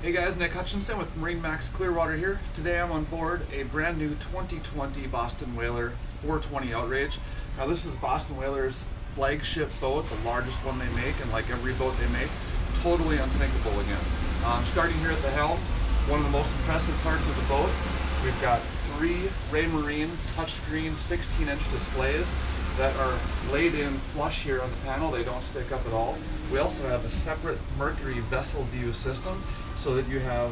Hey guys, Nick Hutchinson with MarineMax Clearwater here. Today I'm on board a brand new 2020 Boston Whaler 420 Outrage. Now this is Boston Whaler's flagship boat, the largest one they make, and like every boat they make, totally unsinkable again. Starting here at the helm, one of the most impressive parts of the boat, we've got three Raymarine touchscreen 16-inch displays that are laid in flush here on the panel. They don't stick up at all. We also have a separate Mercury vessel view system so that you have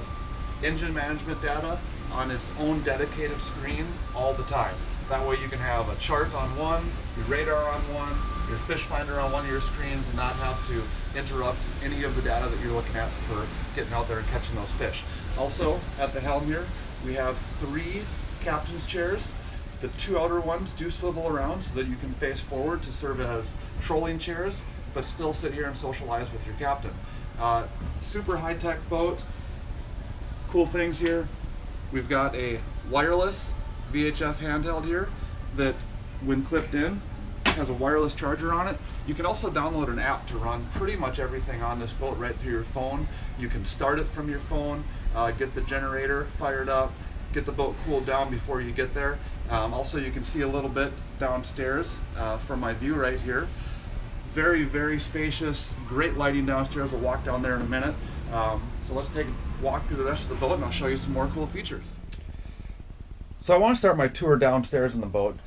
engine management data on its own dedicated screen all the time. That way you can have a chart on one, your radar on one, your fish finder on one of your screens, and not have to interrupt any of the data that you're looking at for getting out there and catching those fish. Also, at the helm here, we have three captain's chairs. The two outer ones do swivel around so that you can face forward to serve as trolling chairs, but still sit here and socialize with your captain. Super high-tech boat. Cool things here. We've got a wireless VHF handheld here that, when clipped in, has a wireless charger on it. You can also download an app to run pretty much everything on this boat right through your phone. You can start it from your phone, get the generator fired up, get the boat cooled down before you get there. Also, you can see a little bit downstairs from my view right here. Very, very spacious, great lighting downstairs. We'll walk down there in a minute. So let's take a walk through the rest of the boat and I'll show you some more cool features. So I want to start my tour downstairs in the boat.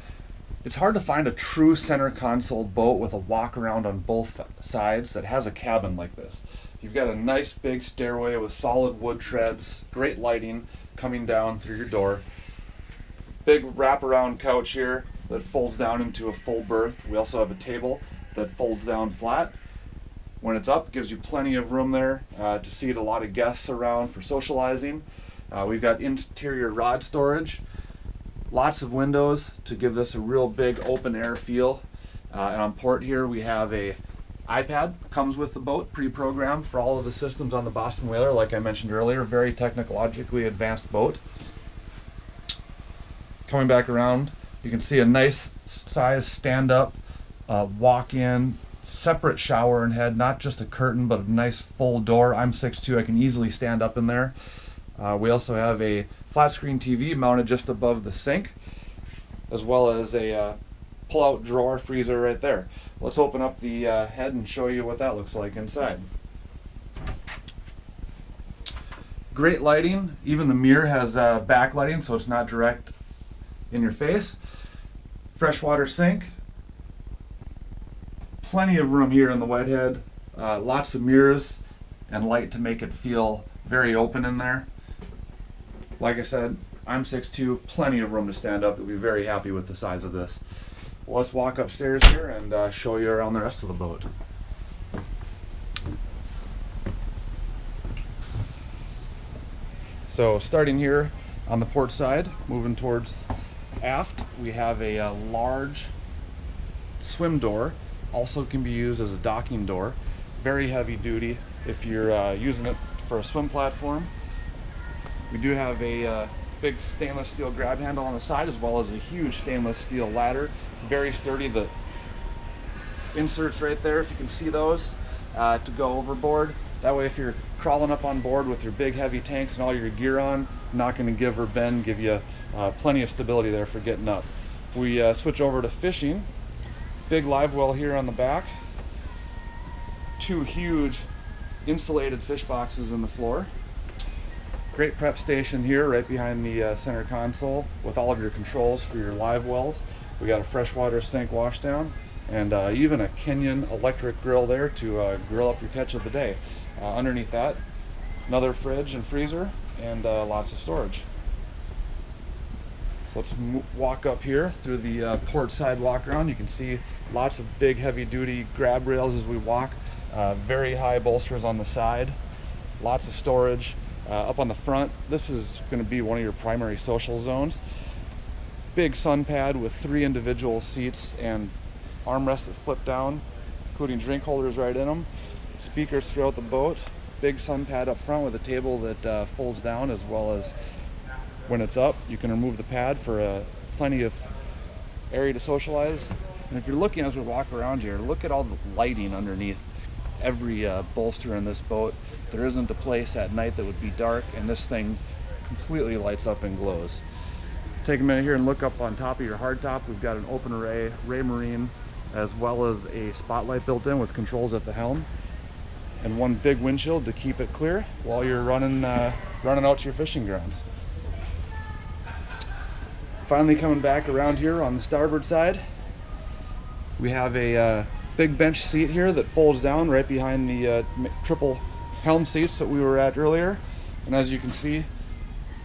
It's hard to find a true center console boat with a walk around on both sides that has a cabin like this. You've got a nice big stairway with solid wood treads, great lighting coming down through your door. Big wraparound couch here that folds down into a full berth. We also have a table that folds down flat. When it's up, it gives you plenty of room there to seat a lot of guests around for socializing. We've got interior rod storage, lots of windows to give this a real big open air feel. And on port here we have a iPad, comes with the boat, pre-programmed for all of the systems on the Boston Whaler. Like I mentioned earlier, very technologically advanced boat. Coming back around, you can see a nice size stand-up, walk-in, separate shower and head, not just a curtain, but a nice full door. I'm 6'2", I can easily stand up in there. We also have a flat-screen TV mounted just above the sink, as well as a pull-out drawer freezer right there. Let's open up the head and show you what that looks like inside. Great lighting. Even the mirror has backlighting, so it's not direct in your face. Freshwater sink. Plenty of room here in the wet head. Lots of mirrors and light to make it feel very open in there. Like I said, I'm 6'2", plenty of room to stand up. You'll be very happy with the size of this. Well, let's walk upstairs here and show you around the rest of the boat. So starting here on the port side, moving towards aft, we have a large swim door. Also can be used as a docking door. Very heavy duty if you're using it for a swim platform. We do have a big stainless steel grab handle on the side, as well as a huge stainless steel ladder. Very sturdy. The inserts right there, if you can see those, to go overboard. That way if you're crawling up on board with your big heavy tanks and all your gear on, not going to give or bend, give you plenty of stability there for getting up. If we switch over to fishing, big live well here on the back, two huge insulated fish boxes in the floor. Great prep station here right behind the center console with all of your controls for your live wells. We got a freshwater sink washdown and even a Kenyon electric grill there to grill up your catch of the day. Underneath that, another fridge and freezer and lots of storage. So let's walk up here through the port side walk around. You can see lots of big heavy duty grab rails as we walk. Very high bolsters on the side. Lots of storage. Up on the front, this is going to be one of your primary social zones. Big sun pad with 3 individual seats and armrests that flip down, including drink holders right in them. Speakers throughout the boat. Big sun pad up front with a table that folds down, as well as when it's up, you can remove the pad for plenty of area to socialize. And if you're looking as we walk around here, look at all the lighting underneath every bolster in this boat. There isn't a place at night that would be dark, and this thing completely lights up and glows. Take a minute here and look up on top of your hardtop. We've got an open array Marine, as well as a spotlight built in with controls at the helm, and one big windshield to keep it clear while you're running out to your fishing grounds. Finally, coming back around here on the starboard side, we have a big bench seat here that folds down right behind the triple helm seats that we were at earlier. And as you can see,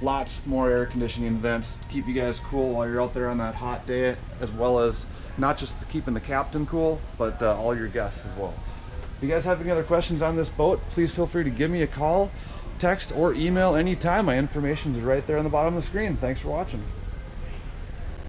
lots more air conditioning vents to keep you guys cool while you're out there on that hot day, as well as not just keeping the captain cool, but all your guests as well. If you guys have any other questions on this boat, please feel free to give me a call, text, or email anytime. My information is right there on the bottom of the screen. Thanks for watching.